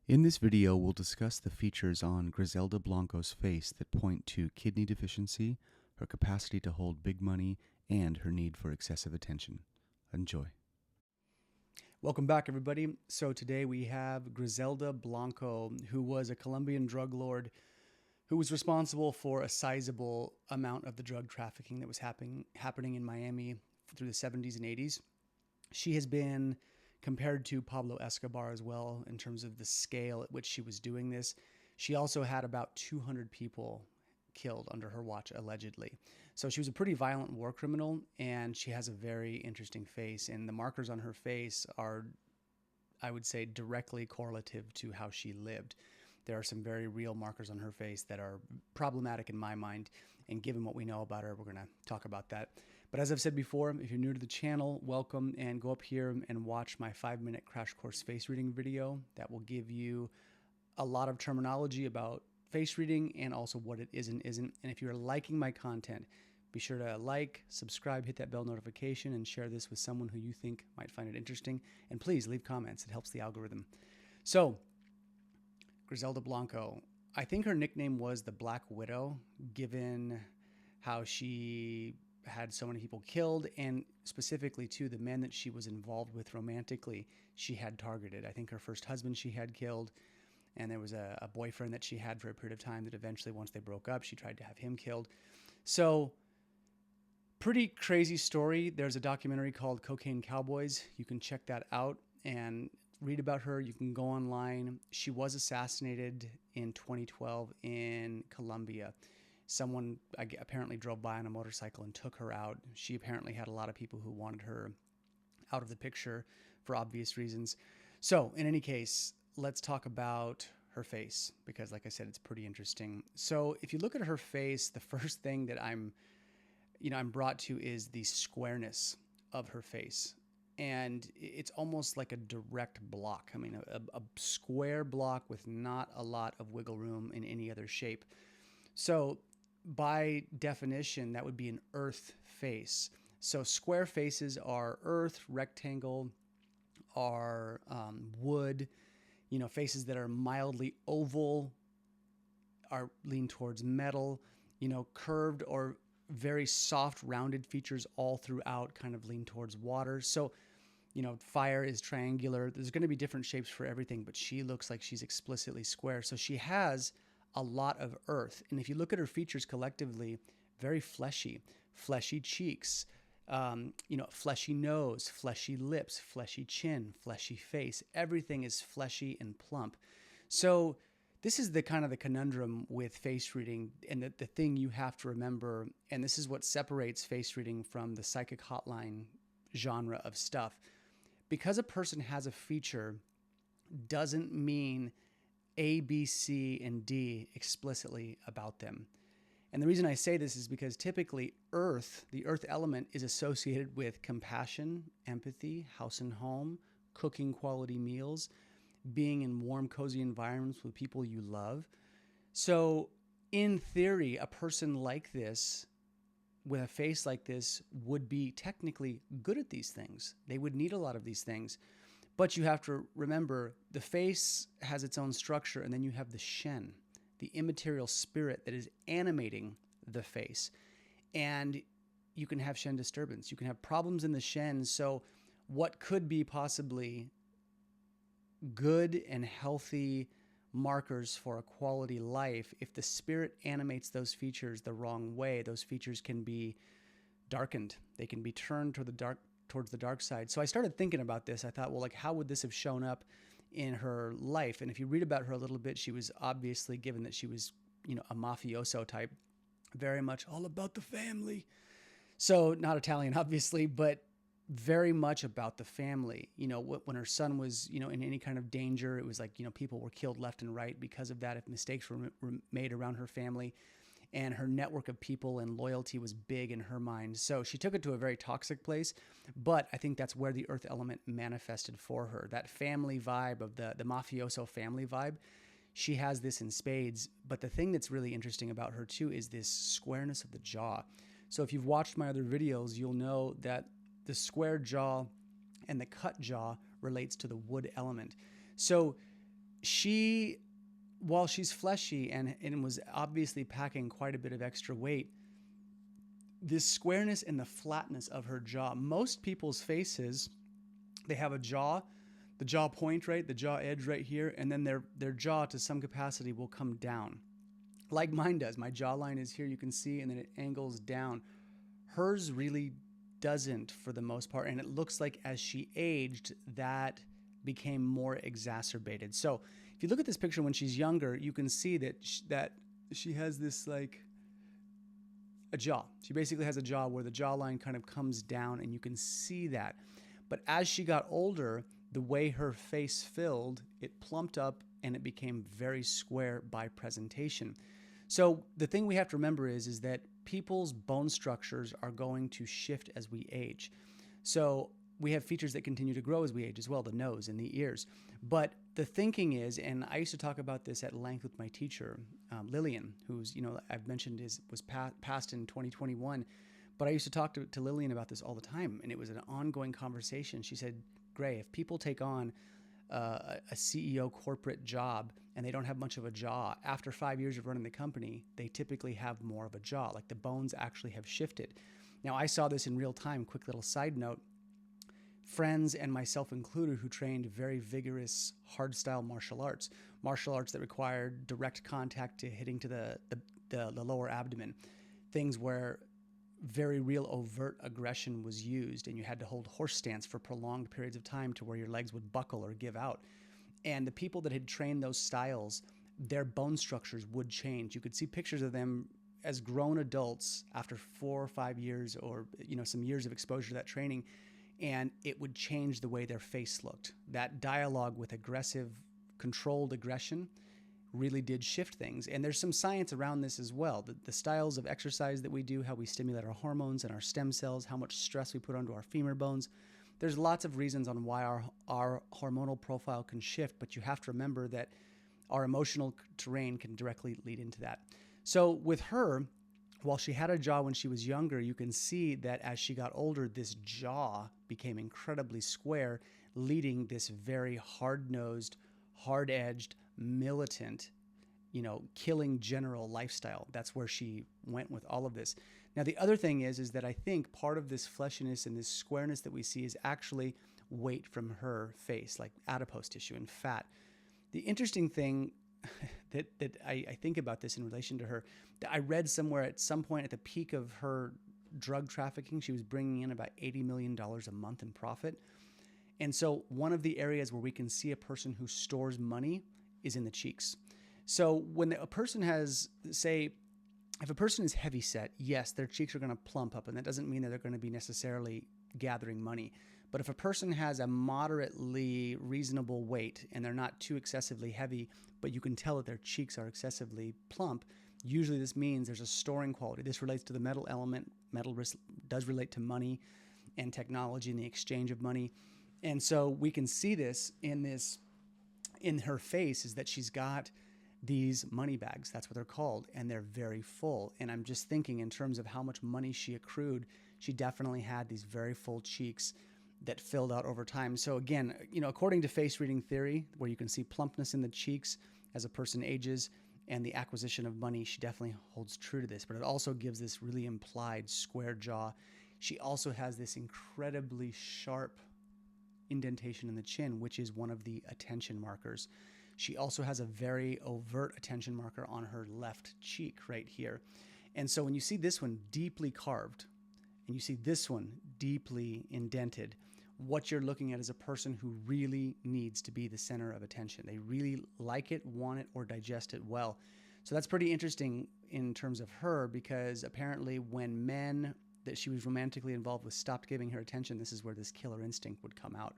In this video, we'll discuss the features on Griselda Blanco's face that point to kidney deficiency, her capacity to hold big money, and her need for excessive attention. Enjoy. Welcome back, everybody. So today we have Griselda Blanco, who was a Colombian drug lord who was responsible for a sizable amount of the drug trafficking that was happening in Miami through the 70s and 80s. She has been compared to Pablo Escobar as well in terms of the scale at which she was doing this. She also had about 200 people killed under her watch, allegedly. So she was a pretty violent war criminal, and she has a very interesting face. And the markers on her face are, I would say, directly correlative to how she lived. There are some very real markers on her face that are problematic in my mind. And given what we know about her, we're going to talk about that. But as I've said before, if you're new to the channel, welcome, and go up here and watch my 5-minute crash course face reading video. That will give you a lot of terminology about face reading and also what it is and isn't. And if you're liking my content, be sure to like, subscribe, hit that bell notification, and share this with someone who you think might find it interesting. And please leave comments. It helps the algorithm. So, Griselda Blanco. I think her nickname was the Black Widow, given how she had so many people killed, and specifically too the men that she was involved with romantically, she had targeted. I think her first husband she had killed, and there was a boyfriend that she had for a period of time that eventually, once they broke up, she tried to have him killed. So pretty crazy story. There's a documentary called Cocaine Cowboys. You can check that out and read about her. You can go online. She was assassinated in 2012 in Colombia. Someone apparently drove by on a motorcycle and took her out. She apparently had a lot of people who wanted her out of the picture for obvious reasons. So in any case, let's talk about her face, because like I said, it's pretty interesting. So if you look at her face, the first thing that I'm brought to is the squareness of her face. And it's almost like a direct block. I mean, a square block with not a lot of wiggle room in any other shape. So by definition, that would be an earth face. So square faces are earth, rectangle are wood. Faces that are mildly oval are lean towards metal. Curved or very soft, rounded features all throughout kind of lean towards water. So, fire is triangular. There's going to be different shapes for everything, but she looks like she's explicitly square. So she has a lot of earth. And if you look at her features collectively, very fleshy cheeks, fleshy nose, fleshy lips, fleshy chin, fleshy face. Everything is fleshy and plump. So this is the kind of the conundrum with face reading, and the thing you have to remember, and this is what separates face reading from the psychic hotline genre of stuff. Because a person has a feature doesn't mean A, B, C, and D explicitly about them. And the reason I say this is because typically earth, the earth element, is associated with compassion, empathy, house and home, cooking quality meals, being in warm, cozy environments with people you love. So in theory, a person like this, with a face like this, would be technically good at these things. They would need a lot of these things. But you have to remember, the face has its own structure, and then you have the shen, the immaterial spirit that is animating the face. And you can have shen disturbance. You can have problems in the shen. So what could be possibly good and healthy markers for a quality life, if the spirit animates those features the wrong way, those features can be darkened. They can be turned towards the dark side. So I started thinking about this. I thought, well, how would this have shown up in her life? And if you read about her a little bit, she was obviously, given that she was, a mafioso type, very much all about the family. So not Italian, obviously, but very much about the family. When her son was, in any kind of danger, it was like, people were killed left and right because of that, if mistakes were made around her family. And her network of people and loyalty was big in her mind. So she took it to a very toxic place, but I think that's where the earth element manifested for her. That family vibe of the mafioso family vibe, she has this in spades. But the thing that's really interesting about her too is this squareness of the jaw. So if you've watched my other videos, you'll know that the square jaw and the cut jaw relates to the wood element. So she, while she's fleshy and was obviously packing quite a bit of extra weight, this squareness and the flatness of her jaw. Most people's faces, they have a jaw, the jaw point, right, the jaw edge right here, and then their jaw to some capacity will come down, like mine does. My jawline is here, you can see, and then it angles down. Hers really doesn't for the most part, and it looks like as she aged, that became more exacerbated. So if you look at this picture when she's younger, you can see that she has this like a jaw. She basically has a jaw where the jawline kind of comes down, and you can see that. But as she got older, the way her face filled, it plumped up and it became very square by presentation. So the thing we have to remember is that people's bone structures are going to shift as we age. So we have features that continue to grow as we age as well, the nose and the ears. But the thinking is, and I used to talk about this at length with my teacher, Lillian, who's, I've mentioned was passed in 2021. But I used to talk to Lillian about this all the time, and it was an ongoing conversation. She said, Gray, if people take on a CEO corporate job and they don't have much of a jaw, after 5 years of running the company, they typically have more of a jaw. Like the bones actually have shifted. Now, I saw this in real time. Quick little side note. Friends and myself included who trained very vigorous hard-style martial arts that required direct contact to hitting to the lower abdomen, things where very real overt aggression was used, and you had to hold horse stance for prolonged periods of time to where your legs would buckle or give out. And the people that had trained those styles, their bone structures would change. You could see pictures of them as grown adults after 4 or 5 years or some years of exposure to that training, and it would change the way their face looked. That dialogue with aggressive, controlled aggression really did shift things. And there's some science around this as well. The styles of exercise that we do, how we stimulate our hormones and our stem cells, how much stress we put onto our femur bones. There's lots of reasons on why our hormonal profile can shift, but you have to remember that our emotional terrain can directly lead into that. So with her, while she had a jaw when she was younger, you can see that as she got older, this jaw became incredibly square, leading this very hard-nosed, hard-edged, militant, killing general lifestyle. That's where she went with all of this. Now, the other thing is that I think part of this fleshiness and this squareness that we see is actually weight from her face, like adipose tissue and fat. The interesting thing that I think about this in relation to her, I read somewhere at some point at the peak of her drug trafficking, she was bringing in about $80 million a month in profit. And so one of the areas where we can see a person who stores money is in the cheeks. So when a person has, say, if a person is heavy set, yes, their cheeks are going to plump up, and that doesn't mean that they're going to be necessarily gathering money. But if a person has a moderately reasonable weight and they're not too excessively heavy, but you can tell that their cheeks are excessively plump, usually this means there's a storing quality. This relates to the metal element. Metal does relate to money and technology and the exchange of money. And so we can see this in her face, is that she's got these money bags. That's what they're called. And they're very full. And I'm just thinking in terms of how much money she accrued, she definitely had these very full cheeks that filled out over time. So again, according to face reading theory, where you can see plumpness in the cheeks as a person ages and the acquisition of money, she definitely holds true to this. But it also gives this really implied square jaw. She also has this incredibly sharp indentation in the chin, which is one of the attention markers. She also has a very overt attention marker on her left cheek right here. And so when you see this one deeply carved and you see this one deeply indented, what you're looking at is a person who really needs to be the center of attention. They really like it, want it, or digest it well. So that's pretty interesting in terms of her, because apparently when men that she was romantically involved with stopped giving her attention, this is where this killer instinct would come out.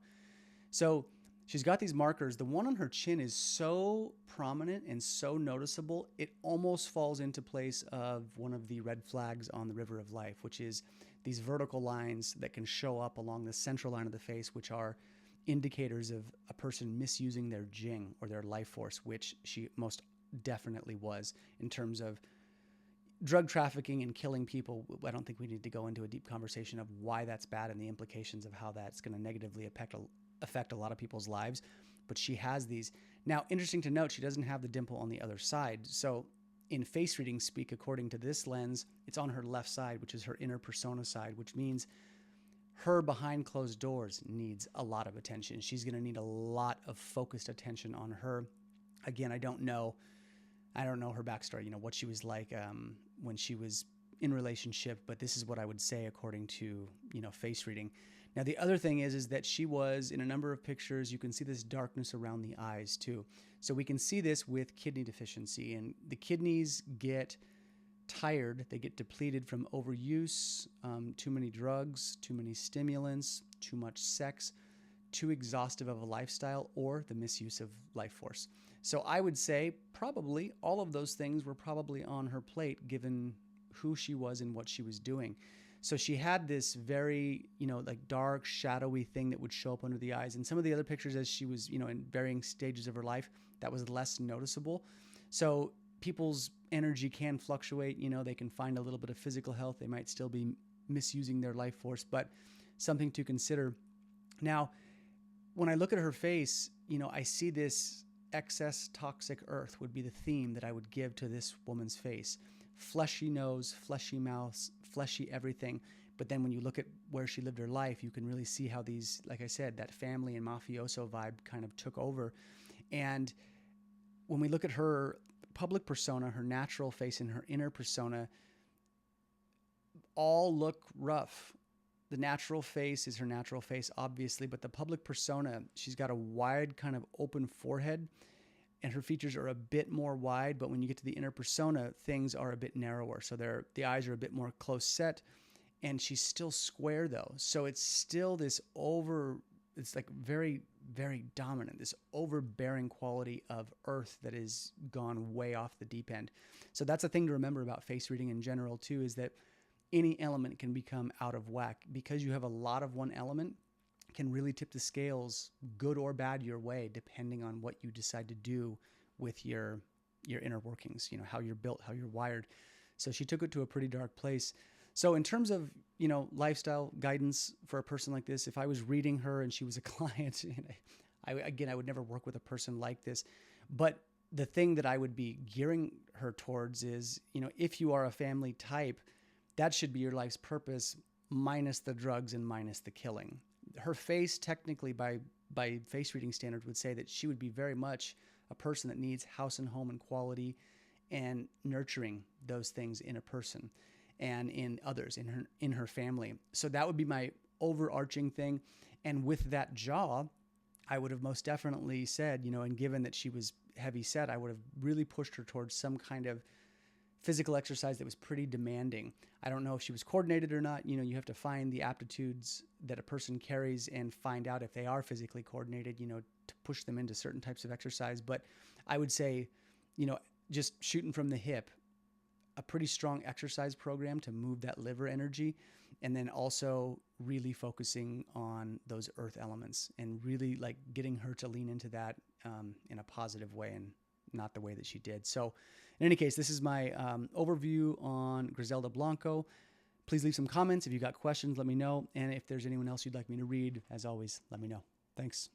So she's got these markers. The one on her chin is so prominent and so noticeable, it almost falls into place of one of the red flags on the River of Life, which is these vertical lines that can show up along the central line of the face, which are indicators of a person misusing their jing or their life force, which she most definitely was in terms of drug trafficking and killing people. I don't think we need to go into a deep conversation of why that's bad and the implications of how that's going to negatively affect a lot of people's lives. but she has these. Now, interesting to note, she doesn't have the dimple on the other side. So in face reading speak, according to this lens, it's on her left side, which is her inner persona side, which means her behind closed doors needs a lot of attention. She's going to need a lot of focused attention on her. Again, I don't know her backstory, what she was like when she was in relationship, but this is what I would say according to, face reading. Now, the other thing is that she was in a number of pictures. You can see this darkness around the eyes too. So we can see this with kidney deficiency, and the kidneys get tired. They get depleted from overuse, too many drugs, too many stimulants, too much sex, too exhaustive of a lifestyle, or the misuse of life force. So I would say probably all of those things were probably on her plate given who she was and what she was doing. So she had this very, like dark, shadowy thing that would show up under the eyes. And some of the other pictures as she was, in varying stages of her life, that was less noticeable. So people's energy can fluctuate. They can find a little bit of physical health. They might still be misusing their life force, but something to consider. Now, when I look at her face, I see this excess toxic earth would be the theme that I would give to this woman's face. Fleshy nose, fleshy mouth, fleshy everything. But then when you look at where she lived her life, you can really see how these, like I said, that family and mafioso vibe kind of took over. And when we look at her public persona, her natural face, and her inner persona, all look rough. The natural face is her natural face, obviously, but the public persona, she's got a wide kind of open forehead, and her features are a bit more wide, but when you get to the inner persona, things are a bit narrower. So the eyes are a bit more close set, and she's still square though. So it's still this it's like very, very dominant, this overbearing quality of earth that has gone way off the deep end. So that's a thing to remember about face reading in general too, is that any element can become out of whack. Because you have a lot of one element, can really tip the scales, good or bad, your way, depending on what you decide to do with your inner workings, how you're built, how you're wired. So she took it to a pretty dark place. So in terms of, lifestyle guidance for a person like this, if I was reading her and she was a client, I would never work with a person like this. But the thing that I would be gearing her towards is, if you are a family type, that should be your life's purpose, minus the drugs and minus the killing. Her face, technically by face reading standards, would say that she would be very much a person that needs house and home and quality and nurturing those things in a person and in others, in her family. So that would be my overarching thing. And with that jaw, I would have most definitely said, and given that she was heavy set, I would have really pushed her towards some kind of physical exercise that was pretty demanding. I don't know if she was coordinated or not. You have to find the aptitudes that a person carries and find out if they are physically coordinated, to push them into certain types of exercise. But I would say, just shooting from the hip, a pretty strong exercise program to move that liver energy, and then also really focusing on those earth elements and really like getting her to lean into that in a positive way and not the way that she did. So in any case, this is my overview on Griselda Blanco. Please leave some comments. If you got questions, let me know. And if there's anyone else you'd like me to read, as always, let me know. Thanks.